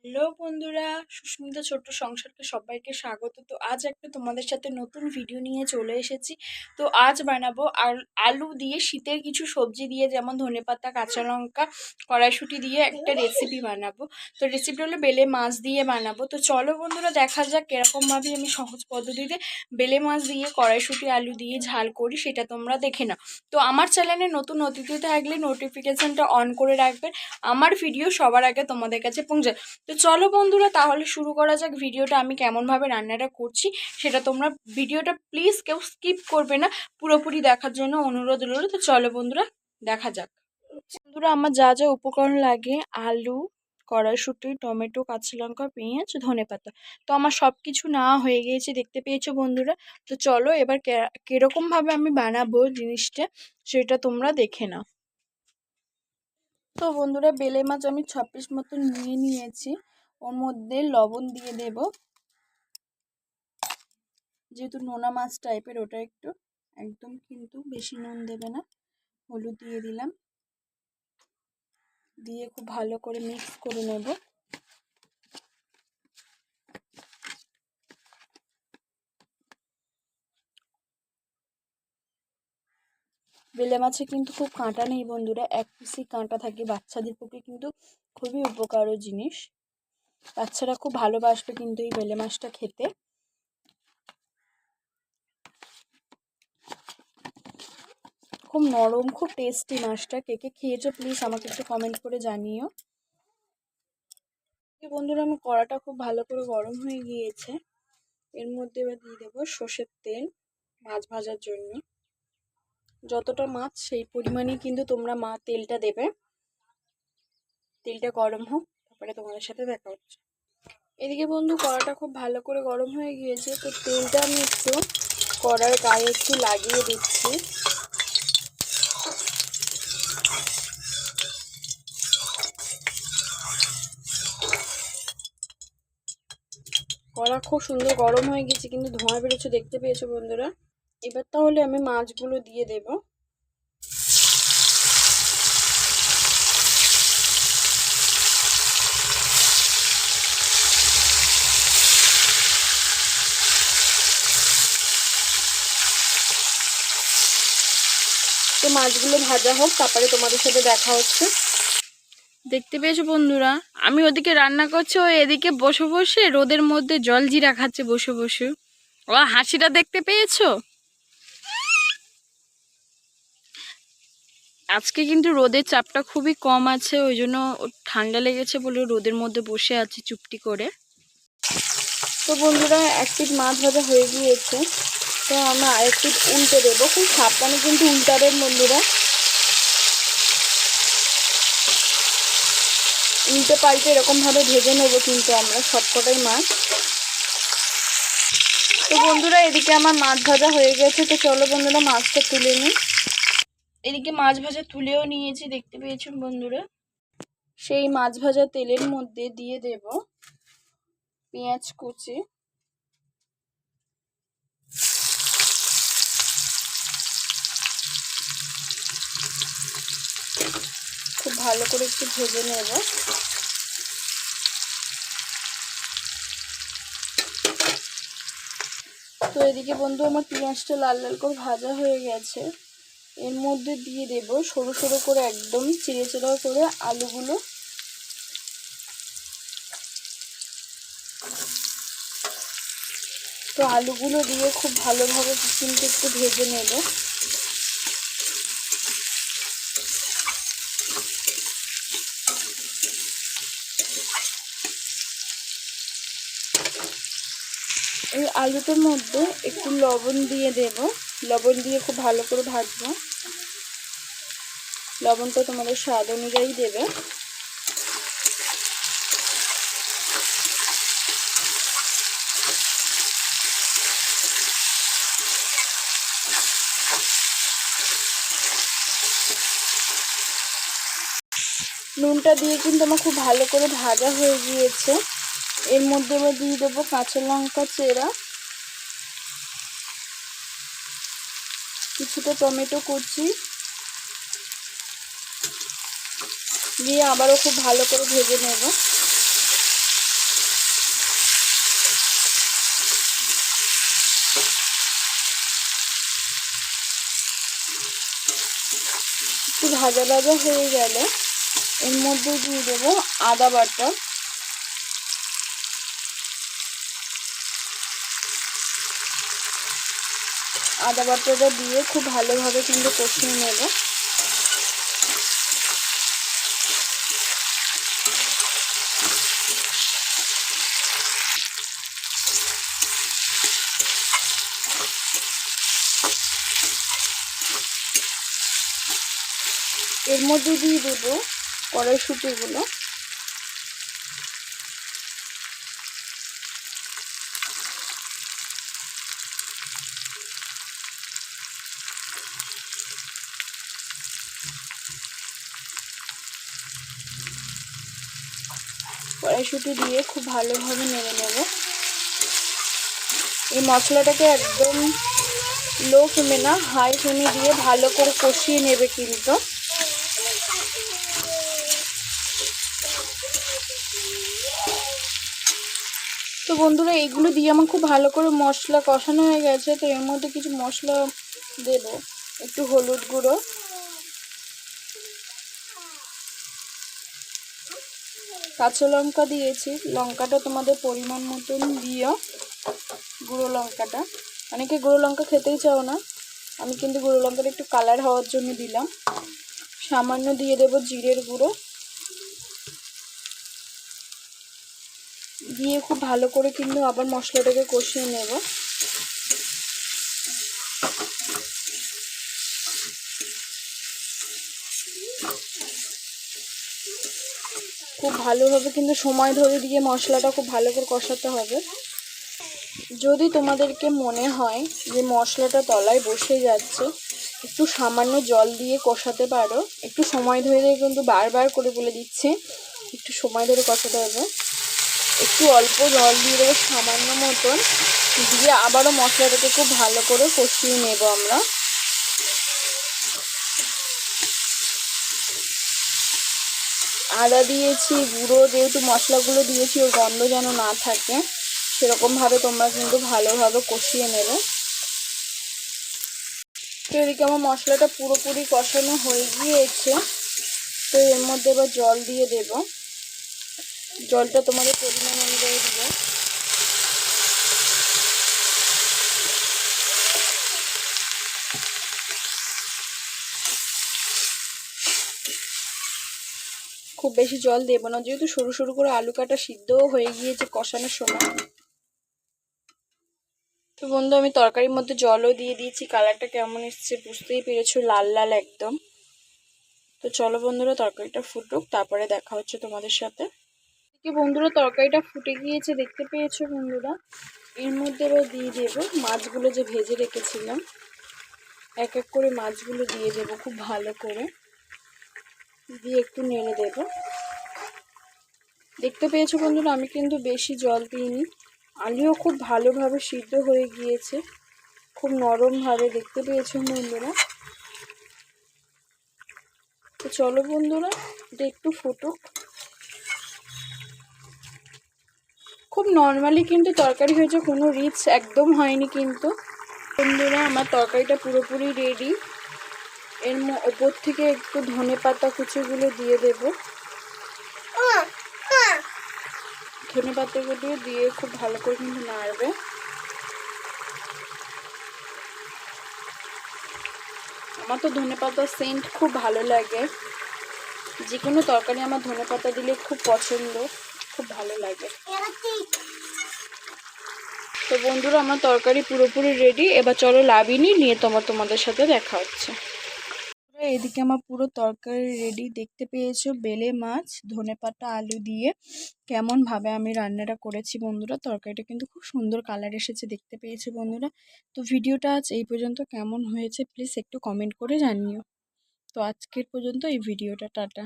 Hello বন্ধুরা, সুস্মিতা ছোট্ট সংসারকে সবাইকে স্বাগত। তো আজ একটা তোমাদের সাথে নতুন ভিডিও নিয়ে চলে এসেছি। তো আজ বানাবো আলু দিয়ে শীতের কিছু সবজি দিয়ে, যেমন ধনেপাতা, কাঁচা লঙ্কা, কড়াইশুঁটি দিয়ে একটা রেসিপি বানাবো। তো রেসিপিটা হলো বেলে মাছ দিয়ে বানাবো। তো চলো বন্ধুরা, দেখা যাক কিরকমভাবে আমি সহজ পদ্ধতিতে বেলে মাছ দিয়ে কড়াইশুঁটি আলু দিয়ে ঝাল করি, সেটা তোমরা দেখে নাও। তো আমার চ্যানেলে নতুন অতিথি থাকলে নোটিফিকেশনটা অন করে রাখবেন, আমার ভিডিও সবার আগে তোমাদের কাছে পৌঁছায়। তো চলো বন্ধুরা, তাহলে শুরু করা যাক ভিডিওটা। আমি কেমনভাবে রান্নাটা করছি সেটা তোমরা ভিডিওটা প্লিজ কেউ স্কিপ করবে না, পুরোপুরি দেখার জন্য অনুরোধ রইল। তো চলো বন্ধুরা, দেখা যাক। বন্ধুরা, আমার যা যা উপকরণ লাগে: আলু, কড়াইশুঁটি, টমেটো, কাঁচা লঙ্কা, পেঁয়াজ, ধনেপাতা। তো আমার সব কিছু নেওয়া হয়ে গিয়েছে, দেখতে পেয়েছো বন্ধুরা। তো চলো এবার কিরকমভাবে আমি বানাবো জিনিসটা সেটা তোমরা দেখে নাও। তো বন্ধুরা, বেলে মাছ আমি 6 পিস মতো নিয়ে নিয়েছি। ওর মধ্যে লবণ দিয়ে দেব, যেহেতু নোনা মাছ টাইপের ওটা, একটু একদম কিন্তু বেশি নুন দেবে না। হলুদ দিয়ে দিলাম, দিয়ে খুব ভালো করে মিক্স করে নেব। বেলে মাছে কিন্তু খুব কাঁটা নেই বন্ধুরা, এক পিসই কাঁটা থাকে। বাচ্চাদের পক্ষে কিন্তু খুবই উপকারী জিনিস, বাচ্চারা খুব ভালোবাসবে কিন্তু এই বেলে মাছটা খেতে। খুব নরম, খুব টেস্টি মাছটা। কে কে খেয়েছো প্লিজ আমাকে একটু কমেন্ট করে জানিও। বন্ধুরা, আমার কড়াটা খুব ভালো করে গরম হয়ে গিয়েছে। এর মধ্যে এবার দিয়ে দেবো সর্ষের তেল, মাছ ভাজার জন্য। যতটা মাছ সেই পরিমাণেই কিন্তু তোমরা তেলটা দেবে। তেলটা গরম হোক, তারপরে তোমাদের সাথে দেখা হচ্ছে। এদিকে বন্ধু, কড়াটা খুব ভালো করে গরম হয়ে গিয়েছে। তো তেলটা আমি একটু কড়ার গায়ে একটু লাগিয়ে দিচ্ছি। কড়া খুব সুন্দর গরম হয়ে গেছে, কিন্তু ধোঁয়া বেরোচ্ছে, দেখতে পেয়েছো বন্ধুরা। এবার তাহলে আমি মাছগুলো দিয়ে দেবো। তো মাছগুলো ভাজা হোক, তারপরে তোমাদের সাথে দেখা হচ্ছে। দেখতে পেয়েছো বন্ধুরা, আমি ওদিকে রান্না করছি, ও এদিকে বসে বসে রোদের মধ্যে জল জিরা খাচ্ছে বসে বসে। ও হাসিটা দেখতে পেয়েছো? আজকে কিন্তু রোদের চাপটা খুবই কম আছে, ওই জন্য ঠান্ডা লেগেছে বলে রোদের মধ্যে বসে আছে চুপটি করে। তো বন্ধুরা, এক পিঠ মাছ ভাজা হয়ে গিয়েছে। তো আমরা আরেক পিঠ উল্টে দেবো। খুব সাবধানে কিন্তু উল্টাবেন বন্ধুরা, উল্টে পাল্টে এরকমভাবে ভেজে নেবো কিন্তু আমরা সবকটাই মাছ। তো বন্ধুরা, এদিকে আমার মাছ ভাজা হয়ে গেছে। তো চলো বন্ধুরা, মাছটা তুলে নিই। এদিকে মাছ ভাজা তুলেও নিয়েছি, দেখতে পেয়েছেন বন্ধুরা। সেই মাছ ভাজা তেলের মধ্যে দিয়ে দেব পেঁয়াজ কুচি, খুব ভালো করে একটু ভেজে নেব। তো এদিকে বন্ধু, আমার পেঁয়াজটা লাল লাল করে ভাজা হয়ে গেছে। এর মধ্যে দিয়ে দেব সরু সরু করে একদম চিড়ে চিড়া করে আলুগুলো। তো আলুগুলো দিয়ে খুব ভালোভাবে কিন্তু একটু ভেজে নেব। এই আলুটার মধ্যে একটু লবণ দিয়ে দেব, লবণ দিয়ে খুব ভালো করে ভাজবো। লবণটা তোমাদের স্বাদ অনুযায়ী দেবে। নুনটা দিয়ে কিন্তু আমার খুব ভালো করে ভাজা হয়ে গিয়েছে। এর মধ্যে এবার দিয়ে দেবো কাঁচা লঙ্কা চেরা, কিছুটা টমেটো কুচি দিয়ে আবারও খুব ভালো করে ভেজে নেব। একটু ভাজা ভাজা হয়ে গেলে এর মধ্যে দিয়ে দেবো আদা বাটা। আদা বাটাটা দিয়ে খুব ভালোভাবে কিন্তু কষিয়ে নেব। এর মধ্যে দিয়ে দেবো কড়াইশুঁটিগুলো। কড়াইশুঁটি দিয়ে খুব ভালোভাবে নেড়ে নেব। এই মশলাটাকে একদম লো ফ্লেমে না, হাই ফ্লেমে দিয়ে ভালো করে কষিয়ে নেবে কিন্তু। তো বন্ধুরা, এইগুলো দিয়ে আমার খুব ভালো করে মশলা কষানো হয়ে গেছে। তো এর মধ্যে কিছু মশলা দেব। একটু হলুদ গুঁড়ো, কাঁচা লঙ্কা দিয়েছি, লঙ্কাটা তোমাদের পরিমাণ মতন দিও। গুঁড়ো লঙ্কাটা, অনেকে গুঁড়ো লঙ্কা খেতেই চাও না, আমি কিন্তু গুঁড়ো লঙ্কাটা একটু কালার হওয়ার জন্য দিলাম। সামান্য দিয়ে দেব জিরের গুঁড়ো, দিয়ে খুব ভালো করে কিন্তু আবার মশলাটাকে কষিয়ে নেব। খুব ভালোভাবে কিন্তু সময় ধরে দিয়ে মশলাটা খুব ভালো করে কষাতে হবে। যদি তোমাদেরকে মনে হয় যে মশলাটা তলায় বসে যাচ্ছে, একটু সামান্য জল দিয়ে কষাতে পারো। একটু সময় ধরে কিন্তু বারবার করে বলে দিচ্ছি, একটু সময় ধরে কষাতে হবে। একটু অল্প জল দিয়ে দেবো সামান্য মতন, দিয়ে আবারও মশলাটাকে খুব ভালো করে কষিয়ে নেব আমরা। আদা দিয়েছি গুঁড়ো, যেহেতু মশলাগুলো দিয়েছি ওর গন্ধ যেন না থাকে, সেরকমভাবে তোমরা কিন্তু ভালোভাবে কষিয়ে নেবে। তো এদিকে আমার মশলাটা পুরোপুরি কষানো হয়ে গিয়েছে। তো এর মধ্যে এবার জল দিয়ে দেব। জলটা তোমাদের পরিমাণ অনুযায়ী দেবো। খুব বেশি জল দেবো না, যেহেতু সরু সরু করে আলু কাটা সিদ্ধও হয়ে গিয়েছে কষানোর সময়। তো বন্ধু, আমি তরকারির মধ্যে জলও দিয়ে দিয়েছি। কালারটা কেমন এসছে বুঝতেই পেরেছো, লাল লাল একদম। তো চলো বন্ধুরা, তরকারিটা ফুটুক, তারপরে দেখা হচ্ছে তোমাদের সাথে। কি বন্ধুরা, তরকারিটা ফুটে গিয়েছে, দেখতে পেয়েছো বন্ধুরা। এর মধ্যে এবার দিয়ে দেবো মাছগুলো যে ভেজে রেখেছিলাম। এক এক করে মাছগুলো দিয়ে দেবো খুব ভালো করে, দিয়ে একটু নেড়ে দেব। দেখতে পেয়েছো বন্ধুরা, আমি কিন্তু বেশি জল দিইনি। আলুও খুব ভালোভাবে সিদ্ধ হয়ে গিয়েছে, খুব নরমভাবে, দেখতে পেয়েছো বন্ধুরা। তো চলো বন্ধুরা, এটা একটু ফুটুক। খুব নর্মালি কিন্তু তরকারি হয়েছে, কোনো রিচ একদম হয়নি কিন্তু। বন্ধুরা, আমার তরকারিটা পুরোপুরি রেডি। এর ওপর থেকে একটু ধনেপাতা কুচিগুলো দিয়ে দেব। ধনেপাতাগুলো দিয়ে খুব ভালো করে কিন্তু নাড়বে। আমার তো ধনেপাতার সেন্ট খুব ভালো লাগে, যে কোনো তরকারি আমার ধনেপাতা দিলে খুব পছন্দ, খুব ভালো লাগে। তো বন্ধুরা, আমার তরকারি পুরোপুরি রেডি। এবার চলো লাবিনি নিয়ে তোমাদের সাথে দেখা হচ্ছে। এদিকে আমার পুরো তরকারি রেডি, দেখতে পেয়েছো বেলে মাছ ধনেপাতা আলু দিয়ে কেমন ভাবে আমি রান্নাটা করেছি বন্ধুরা। তরকারিটা কিন্তু খুব সুন্দর কালার এসেছে, দেখতে পেয়েছো বন্ধুরা। তো ভিডিওটা আজ এই পর্যন্ত কেমন হয়েছে প্লিজ একটু কমেন্ট করে জানিও। তো আজকের পর্যন্ত এই ভিডিওটা, টাটা।